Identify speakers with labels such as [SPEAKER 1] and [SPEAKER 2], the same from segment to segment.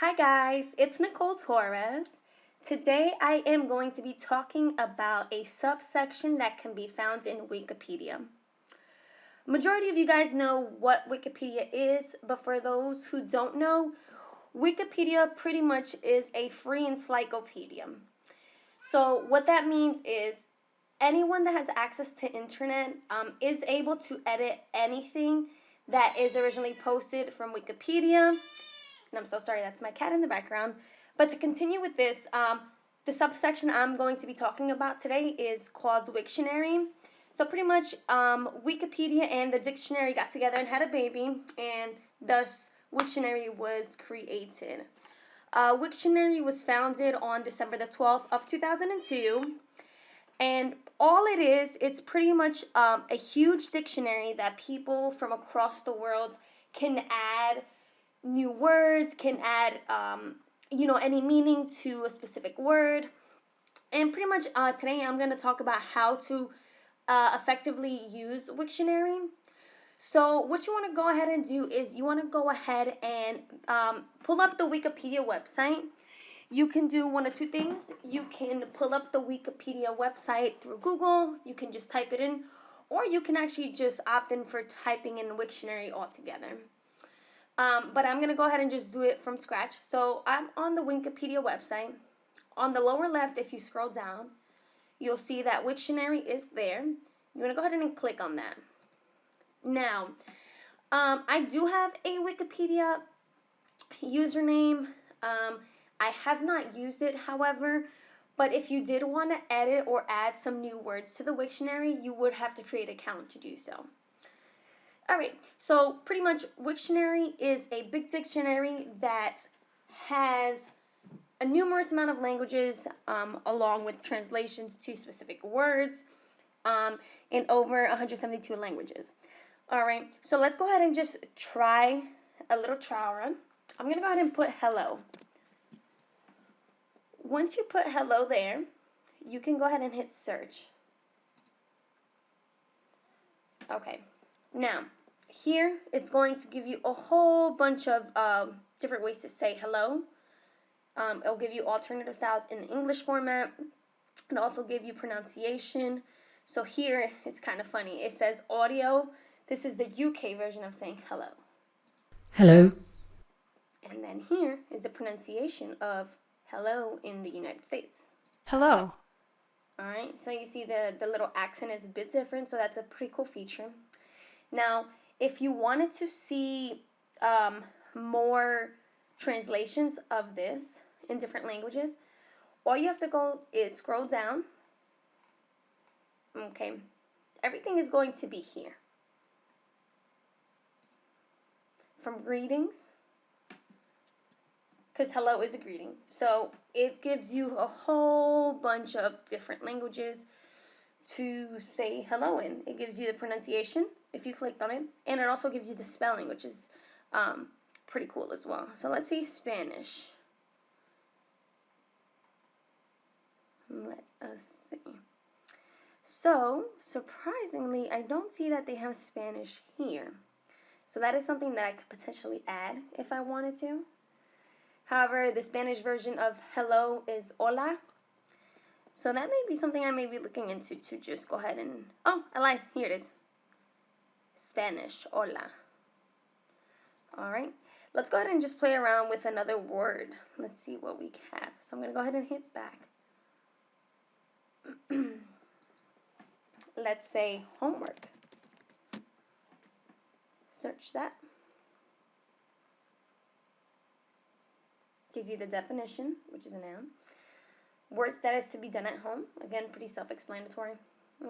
[SPEAKER 1] Hi guys, it's Nicole Torres. Today I am going to be talking about a subsection that can be found in Wikipedia. Majority of you guys know what Wikipedia is, but for those who don't know, Wikipedia pretty much is a free encyclopedia. So what that means is anyone that has access to internet is able to edit anything that is originally posted from Wikipedia. And I'm so sorry, that's my cat in the background. But to continue with this, the subsection I'm going to be talking about today is called Wiktionary. So pretty much Wikipedia and the dictionary got together and had a baby, and thus Wiktionary was created. Wiktionary was founded on December the 12th of 2002. And all it is, it's pretty much a huge dictionary that people from across the world can add new words, can add, any meaning to a specific word. And pretty much today I'm going to talk about how to effectively use Wiktionary. So what you want to go ahead and do is you want to go ahead and pull up the Wikipedia website. You can do one of two things. You can pull up the Wikipedia website through Google. You can just type it in. Or you can actually just opt in for typing in Wiktionary altogether. But I'm going to go ahead and just do it from scratch. So I'm on the Wikipedia website. On the lower left, if you scroll down, you'll see that Wiktionary is there. You want to go ahead and click on that. Now, I do have a Wikipedia username. I have not used it, however, but if you did want to edit or add some new words to the Wiktionary, you would have to create an account to do so. Alright, so pretty much Wiktionary is a big dictionary that has a numerous amount of languages along with translations to specific words in over 172 languages. Alright, so let's go ahead and just try a little trial run. I'm going to go ahead and put hello. Once you put hello there, you can go ahead and hit search. Okay, now here it's going to give you a whole bunch of different ways to say hello. It'll give you alternative styles in the English format. It'll also give you pronunciation. So here it's kind of funny. It says audio. This is the UK version of saying hello.
[SPEAKER 2] Hello.
[SPEAKER 1] And then here is the pronunciation of hello in the United States.
[SPEAKER 2] Hello.
[SPEAKER 1] Alright, so you see the little accent is a bit different, so that's a pretty cool feature. Now, if you wanted to see more translations of this in different languages, all you have to go is scroll down. Okay, everything is going to be here. From greetings, because hello is a greeting. So it gives you a whole bunch of different languages to say hello in. It gives you the pronunciation if you clicked on it, and it also gives you the spelling, which is pretty cool as well. So let's see Spanish. Let us see. So surprisingly, I don't see that they have Spanish here. So that is something that I could potentially add if I wanted to. However, the Spanish version of hello is hola. So that may be something I may be looking into to just go ahead and... Oh, I lied. Here it is. Spanish, hola. Alright. Let's go ahead and just play around with another word. Let's see what we have. So I'm going to go ahead and hit back. Let's say homework. Search that. Gives you the definition, which is a noun. Work that is to be done at home. Again, pretty self-explanatory.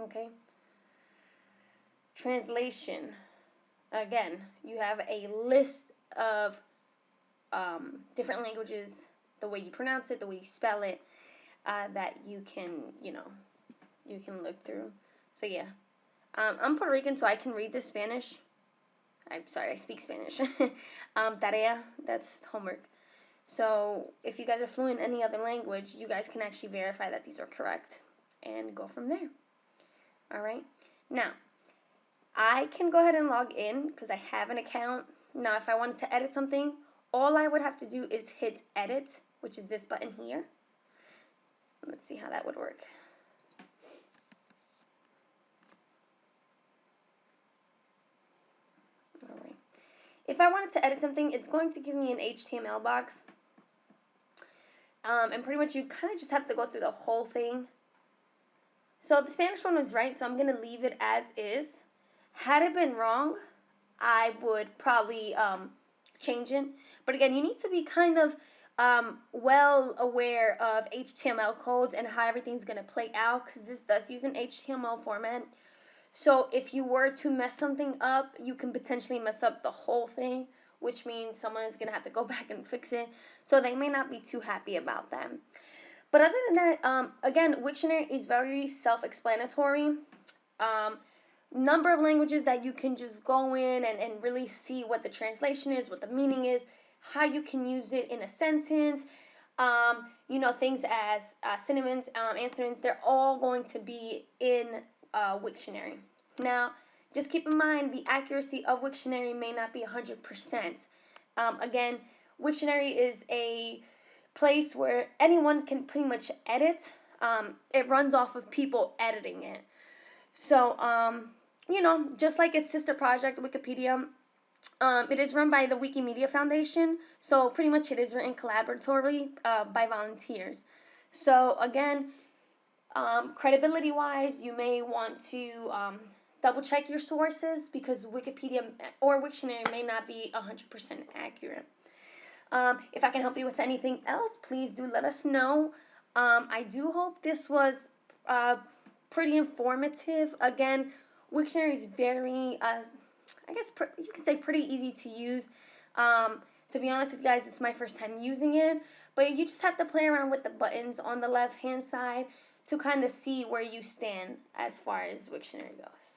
[SPEAKER 1] Okay. Translation. Again, you have a list of different languages, the way you pronounce it, the way you spell it, that you can, you can look through. So yeah. I'm Puerto Rican, so I can read the Spanish. I'm sorry, I speak Spanish. Tarea, that's homework. So if you guys are fluent in any other language, you guys can actually verify that these are correct and go from there. Alright, now I can go ahead and log in because I have an account. Now if I wanted to edit something, all I would have to do is hit edit, which is this button here. Let's see how that would work. All right. If I wanted to edit something, it's going to give me an HTML box. And pretty much you kind of just have to go through the whole thing. So the Spanish one was right, so I'm going to leave it as is. Had it been wrong, I would probably change it. But again, you need to be kind of well aware of HTML codes and how everything's going to play out, because this does use an HTML format. So if you were to mess something up, you can potentially mess up the whole thing, which means someone is going to have to go back and fix it. So they may not be too happy about that. But other than that, again, Wiktionary is very self-explanatory. Number of languages that you can just go in and really see what the translation is, what the meaning is, how you can use it in a sentence. Things as synonyms, antonyms, they're all going to be in Wiktionary. Now, just keep in mind the accuracy of Wiktionary may not be 100%. Again, Wiktionary is a place where anyone can pretty much edit. It runs off of people editing it. So, just like its sister project, Wikipedia, it is run by the Wikimedia Foundation. So pretty much it is written collaboratively by volunteers. So again, credibility-wise, you may want to double-check your sources, because Wikipedia or Wiktionary may not be 100% accurate. If I can help you with anything else, please do let us know. I do hope this was pretty informative. Again, Wiktionary is very, you can say pretty easy to use. To be honest with you guys, it's my first time using it. But you just have to play around with the buttons on the left-hand side to kind of see where you stand as far as Wiktionary goes.